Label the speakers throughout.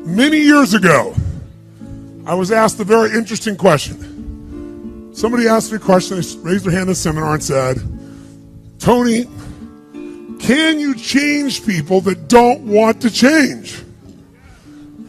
Speaker 1: Many years ago, I was asked a very interesting question. Somebody asked me a question, they raised their hand in a seminar and said, Tony, can you change people that don't want to change?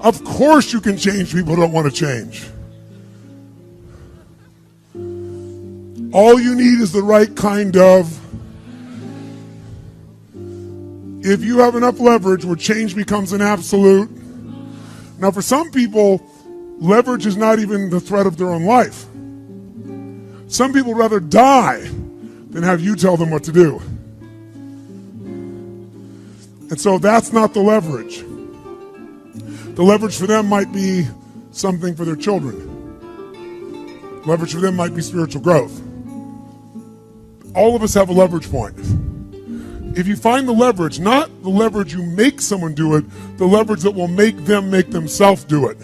Speaker 1: Of course you can change people who don't want to change. All you need is the right kind of. If you have enough leverage where change becomes an absolute. Now for some people, leverage is not even the threat of their own life. Some people would rather die than have you tell them what to do. And so that's not the leverage. The leverage for them might be something for their children. Leverage for them might be spiritual growth. All of us have a leverage point. If you find the leverage, not the leverage you make someone do it, the leverage that will make them make themselves do it.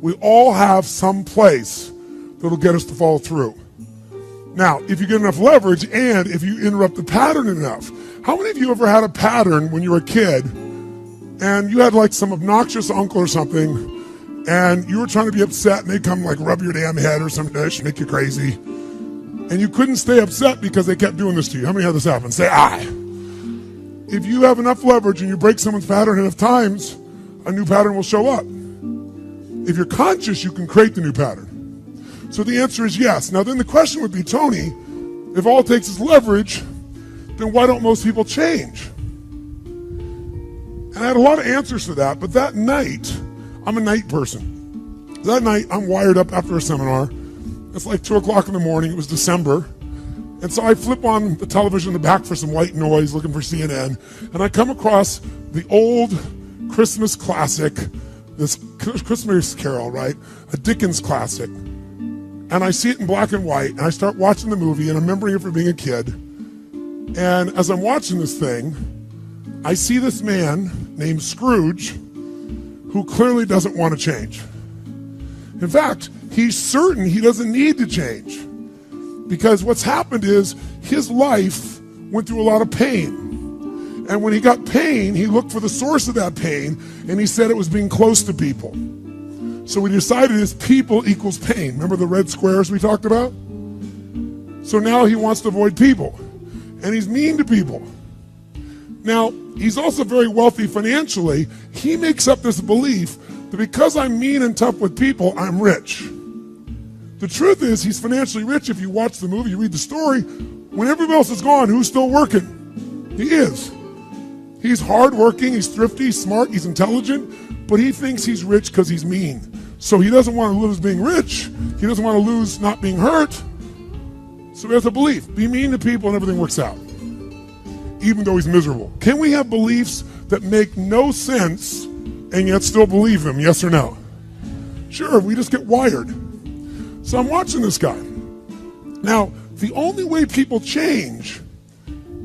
Speaker 1: We all have some place that'll get us to follow through. Now, if you get enough leverage and if you interrupt the pattern enough, how many of you ever had a pattern when you were a kid and you had like some obnoxious uncle or something and you were trying to be upset and they'd come like rub your damn head or some dish, make you crazy, and you couldn't stay upset because they kept doing this to you? How many had this happen? Say aye. If you have enough leverage and you break someone's pattern enough times, a new pattern will show up. If you're conscious, you can create the new pattern. So the answer is yes. Now then the question would be, Tony, if all it takes is leverage, then why don't most people change? And I had a lot of answers for that, but that night, I'm a night person. That night, I'm wired up after a seminar. It's like 2 o'clock in the morning, it was December. And so I flip on the television in the back for some white noise, looking for CNN, and I come across the old Christmas classic, this Christmas Carol, right? A Dickens classic. And I see it in black and white, and I start watching the movie, and I'm remembering it from being a kid. And as I'm watching this thing, I see this man named Scrooge who clearly doesn't want to change. In fact, he's certain he doesn't need to change because what's happened is his life went through a lot of pain. And when he got pain, he looked for the source of that pain, and he said it was being close to people. So we decided is people equals pain. Remember the red squares we talked about? So now he wants to avoid people. And he's mean to people. Now, he's also very wealthy financially. He makes up this belief that because I'm mean and tough with people, I'm rich. The truth is, he's financially rich. If you watch the movie, you read the story, when everybody else is gone, who's still working? He is. He's hardworking, he's thrifty, he's smart, he's intelligent, but he thinks he's rich because he's mean. So he doesn't want to lose being rich. He doesn't want to lose not being hurt. So he has a belief. Be mean to people and everything works out, even though he's miserable. Can we have beliefs that make no sense and yet still believe them? Yes or no? Sure, we just get wired. So I'm watching this guy. Now, the only way people change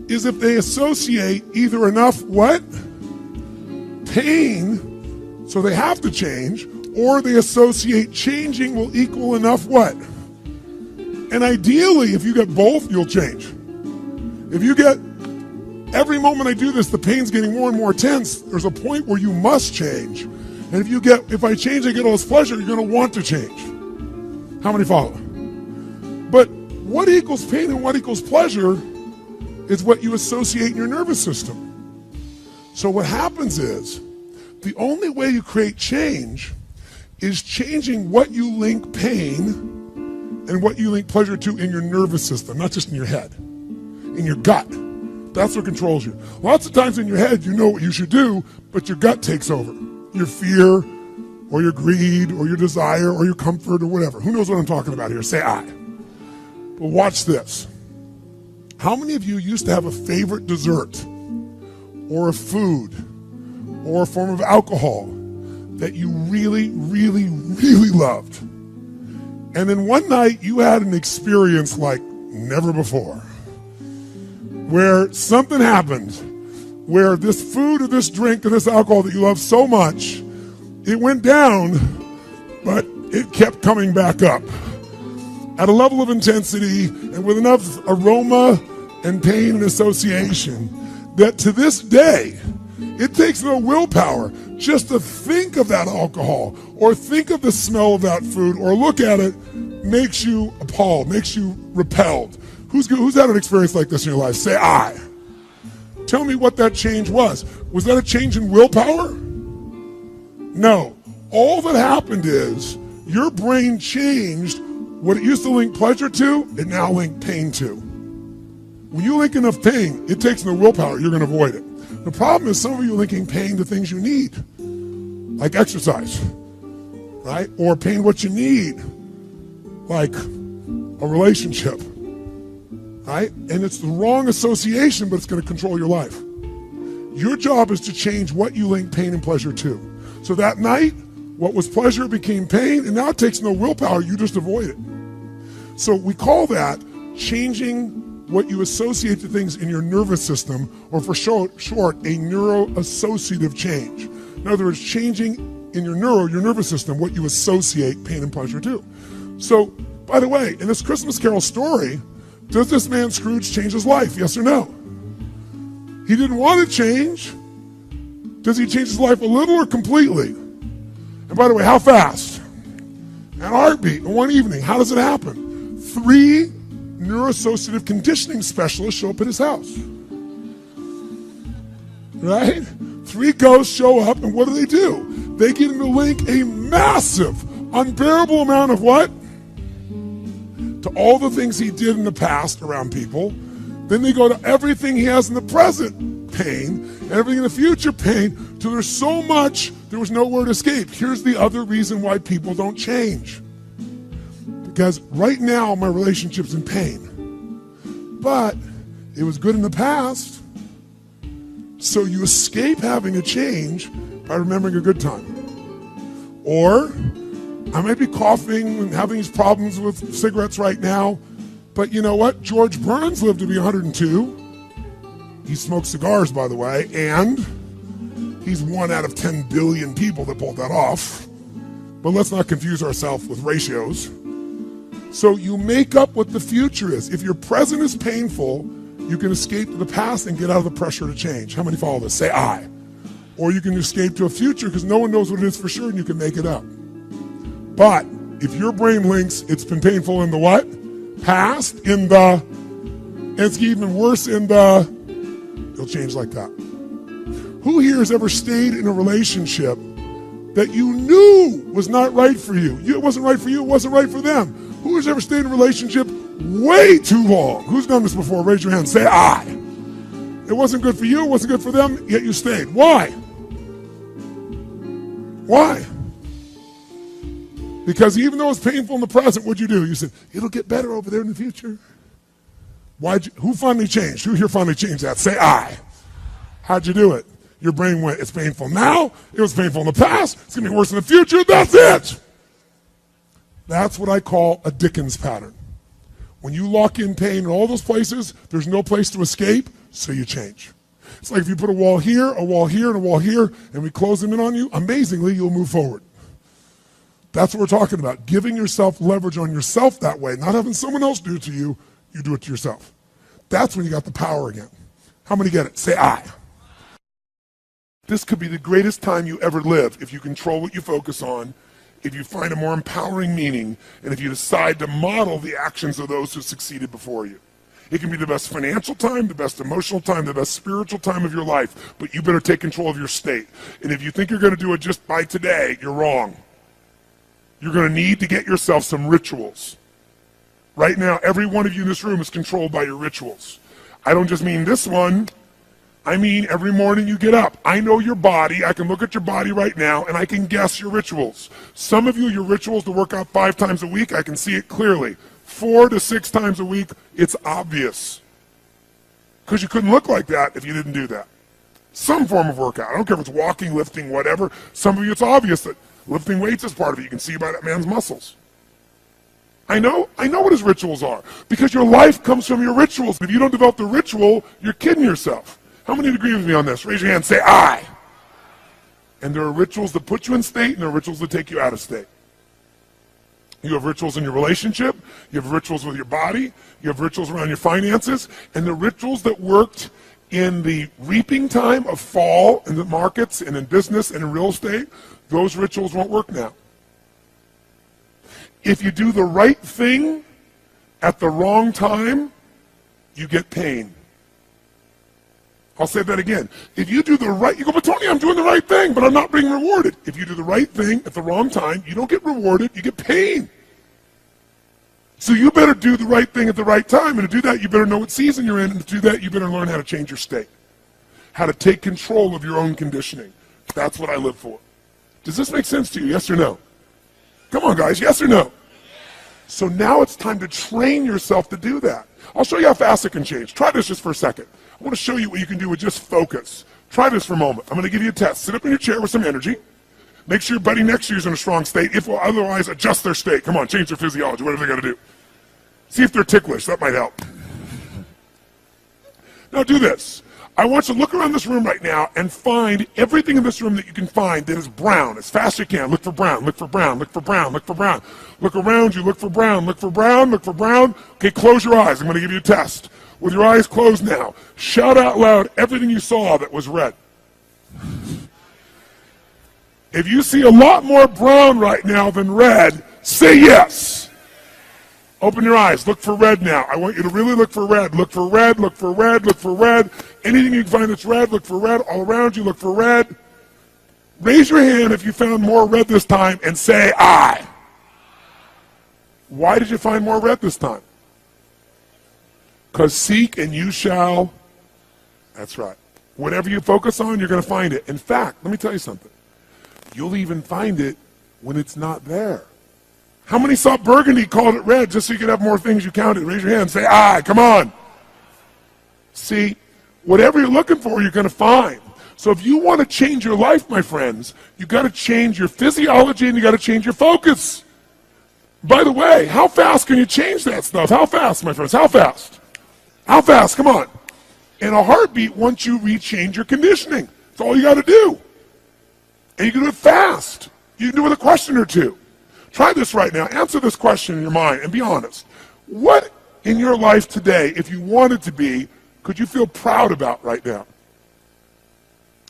Speaker 1: is if they associate either enough what? Pain, so they have to change, or they associate changing will equal enough what? And ideally, if you get both, you'll change. If you get, every moment I do this, the pain's getting more and more intense, there's a point where you must change. And if I change, I get all this pleasure, you're going to want to change. How many follow? But what equals pain and what equals pleasure is what you associate in your nervous system. So what happens is, the only way you create change is changing what you link pain and what you link pleasure to in your nervous system, not just in your head, in your gut. That's what controls you. Lots of times in your head, you know what you should do, but your gut takes over. Your fear, or your greed, or your desire, or your comfort, or whatever. Who knows what I'm talking about here? Say aye. But watch this. How many of you used to have a favorite dessert, or a food, or a form of alcohol that you really, really, really loved? And then one night you had an experience like never before, where something happened, where this food or this drink or this alcohol that you love so much, it went down, but it kept coming back up at a level of intensity and with enough aroma and pain and association that to this day, It takes no willpower just to think of that alcohol or think of the smell of that food or look at it makes you appalled, makes you repelled. Who's had an experience like this in your life? Say I. Tell me what that change was. Was that a change in willpower? No. All that happened is your brain changed what it used to link pleasure to, it now linked pain to. When you link enough pain, it takes no willpower, you're going to avoid it. The problem is some of you are linking pain to things you need, like exercise, right? Or pain what you need, like a relationship, right? And it's the wrong association, but it's going to control your life. Your job is to change what you link pain and pleasure to. So that night, what was pleasure became pain, and now it takes no willpower, you just avoid it. So we call that changing what you associate to things in your nervous system, or for short, a neuroassociative change. In other words, changing in your nervous system, what you associate pain and pleasure to. So, by the way, in this Christmas Carol story, does this man Scrooge change his life? Yes or no? He didn't want to change. Does he change his life a little or completely? And by the way, how fast? In a heartbeat, in one evening. How does it happen? 3 neuroassociative conditioning specialists show up at his house. Right? 3 ghosts show up, and what do? They get him to link a massive, unbearable amount of what? To all the things he did in the past around people. Then they go to everything he has in the present, pain, and everything in the future, pain, till there's so much, there was nowhere to escape. Here's the other reason why people don't change. Because right now, my relationship's in pain. But it was good in the past. So you escape having a change by remembering a good time. Or I might be coughing and having these problems with cigarettes right now, but you know what? George Burns lived to be 102. He smoked cigars, by the way, and he's 1 out of 10 billion people that pulled that off. But let's not confuse ourselves with ratios. So you make up what the future is. If your present is painful, you can escape to the past and get out of the pressure to change. How many follow this? Say I. Or you can escape to a future because no one knows what it is for sure and you can make it up. But if your brain links it's been painful in the what? Past, in the, and it's even worse in the, it'll change like that. Who here has ever stayed in a relationship that you knew was not right for you? It wasn't right for you, it wasn't right for them. Who has ever stayed in a relationship way too long? Who's done this before? Raise your hand. Say I. It wasn't good for you, it wasn't good for them, yet you stayed. Why? Why? Because even though it's painful in the present, what'd you do? You said, it'll get better over there in the future. Who finally changed? Who here finally changed that? Say I. How'd you do it? Your brain went, it's painful now, it was painful in the past, it's going to be worse in the future, that's it. That's what I call a Dickens pattern. When you lock in pain in all those places, there's no place to escape, so you change. It's like if you put a wall here, and a wall here, and we close them in on you, amazingly, you'll move forward. That's what we're talking about. Giving yourself leverage on yourself that way, not having someone else do it to you, you do it to yourself. That's when you got the power again. How many get it? Say I. This could be the greatest time you ever live if you control what you focus on, if you find a more empowering meaning, and if you decide to model the actions of those who succeeded before you. It can be the best financial time, the best emotional time, the best spiritual time of your life, but you better take control of your state. And if you think you're going to do it just by today, you're wrong. You're going to need to get yourself some rituals. Right now, every one of you in this room is controlled by your rituals. I don't just mean this one. I mean every morning you get up. I know your body. I can look at your body right now, and I can guess your rituals. Some of you, your rituals to work out 5 times a week, I can see it clearly. 4 to 6 times a week, it's obvious. Because you couldn't look like that if you didn't do that. Some form of workout. I don't care if it's walking, lifting, whatever. Some of you, it's obvious that lifting weights is part of it. You can see by that man's muscles. I know what his rituals are. Because your life comes from your rituals. If you don't develop the ritual, you're kidding yourself. How many agree with me on this? Raise your hand, say I. And there are rituals that put you in state, and there are rituals that take you out of state. You have rituals in your relationship, you have rituals with your body, you have rituals around your finances, and the rituals that worked in the reaping time of fall in the markets and in business and in real estate, those rituals won't work now. If you do the right thing at the wrong time, you get pain. I'll say that again. If you do the right, you go, but Tony, I'm doing the right thing, but I'm not being rewarded. If you do the right thing at the wrong time, you don't get rewarded, you get pain. So you better do the right thing at the right time, and to do that, you better know what season you're in, and to do that, you better learn how to change your state, how to take control of your own conditioning. That's what I live for. Does this make sense to you, yes or no? Come on, guys, yes or no? So now it's time to train yourself to do that. I'll show you how fast it can change. Try this just for a second. I want to show you what you can do with just focus. Try this for a moment. I'm going to give you a test. Sit up in your chair with some energy. Make sure your buddy next to you is in a strong state. If will otherwise, adjust their state. Come on, change their physiology, whatever they got to do. See if they're ticklish. That might help. Now do this. I want you to look around this room right now and find everything in this room that you can find that is brown as fast as you can. Look for brown, look for brown, look for brown, look for brown. Look around you, look for brown, look for brown, look for brown. Okay, close your eyes. I'm going to give you a test. With your eyes closed now, shout out loud everything you saw that was red. If you see a lot more brown right now than red, say yes. Open your eyes. Look for red now. I want you to really look for red. Look for red, look for red, look for red. Anything you can find that's red, look for red. All around you, look for red. Raise your hand if you found more red this time and say I. Why did you find more red this time? Because seek and you shall. That's right. Whatever you focus on, you're going to find it. In fact, let me tell you something. You'll even find it when it's not there. How many saw burgundy, called it red, just so you could have more things you counted? Raise your hand and say, aye, come on. See, whatever you're looking for, you're going to find. So if you want to change your life, my friends, you've got to change your physiology and you've got to change your focus. By the way, how fast can you change that stuff? How fast, my friends? How fast? How fast? Come on. In a heartbeat, once you rechange your conditioning. That's all you got to do. And you can do it fast. You can do it with a question or two. Try this right now. Answer this question in your mind and be honest. What in your life today, if you wanted to be, could you feel proud about right now?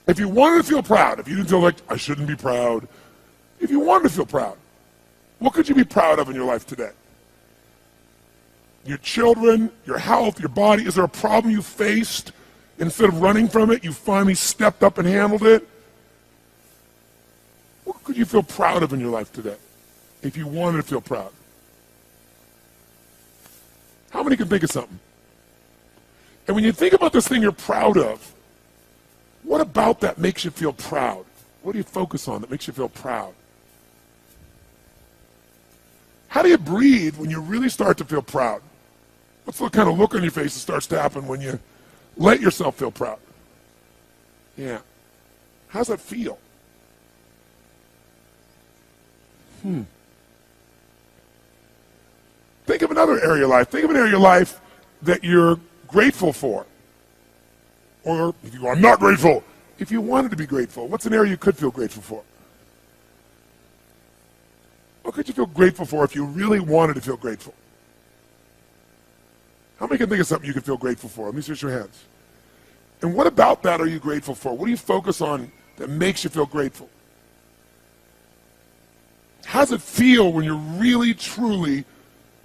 Speaker 1: If you wanted to feel proud, if you didn't feel like, I shouldn't be proud, if you wanted to feel proud, what could you be proud of in your life today? Your children, your health, your body. Is there a problem you faced? Instead of running from it, you finally stepped up and handled it? What could you feel proud of in your life today if you wanted to feel proud? How many can think of something? And when you think about this thing you're proud of, what about that makes you feel proud? What do you focus on that makes you feel proud? How do you breathe when you really start to feel proud? What's the kind of look on your face that starts to happen when you let yourself feel proud? Yeah. How's that feel? Think of another area of your life. Think of an area of your life that you're grateful for. Or if you go, I'm not grateful. If you wanted to be grateful, what's an area you could feel grateful for? What could you feel grateful for if you really wanted to feel grateful? How many can think of something you could feel grateful for? Let me see your hands. And what about that are you grateful for? What do you focus on that makes you feel grateful? How does it feel when you're really, truly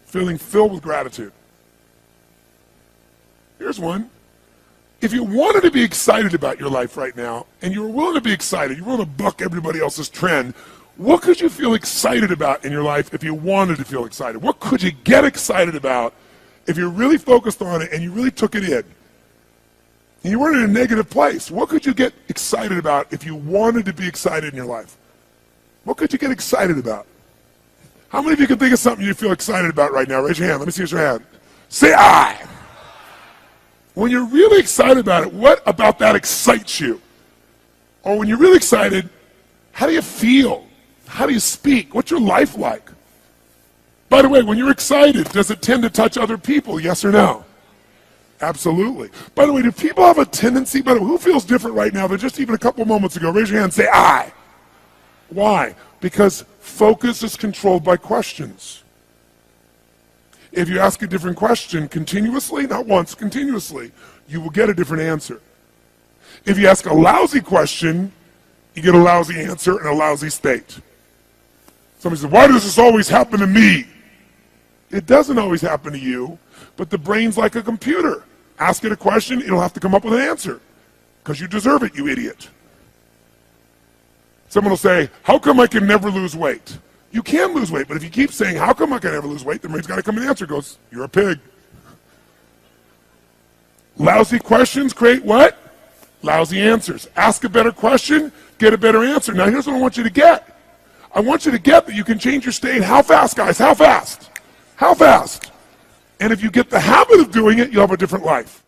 Speaker 1: feeling filled with gratitude? Here's one. If you wanted to be excited about your life right now, and you were willing to be excited, you're willing to buck everybody else's trend, what could you feel excited about in your life if you wanted to feel excited? What could you get excited about if you really focused on it and you really took it in? And you weren't in a negative place. What could you get excited about if you wanted to be excited in your life? What could you get excited about? How many of you can think of something you feel excited about right now? Raise your hand. Let me see your hand. Say I. When you're really excited about it, what about that excites you? Or when you're really excited, how do you feel? How do you speak? What's your life like? By the way, when you're excited, does it tend to touch other people? Yes or no? Absolutely. By the way, do people have a tendency, who feels different right now than just even a couple moments ago? Raise your hand and say I. Why? Because focus is controlled by questions. If you ask a different question continuously, not once, continuously, you will get a different answer. If you ask a lousy question, you get a lousy answer and a lousy state. Somebody says, why does this always happen to me? It doesn't always happen to you, but the brain's like a computer. Ask it a question, it'll have to come up with an answer. Because you deserve it, you idiot. Someone will say, how come I can never lose weight? You can lose weight, but if you keep saying, how come I can never lose weight, the brain's got to come in the answer. It goes, you're a pig. Lousy questions create what? Lousy answers. Ask a better question, get a better answer. Now here's what I want you to get. I want you to get that you can change your state. How fast, guys? How fast? How fast? And if you get the habit of doing it, you'll have a different life.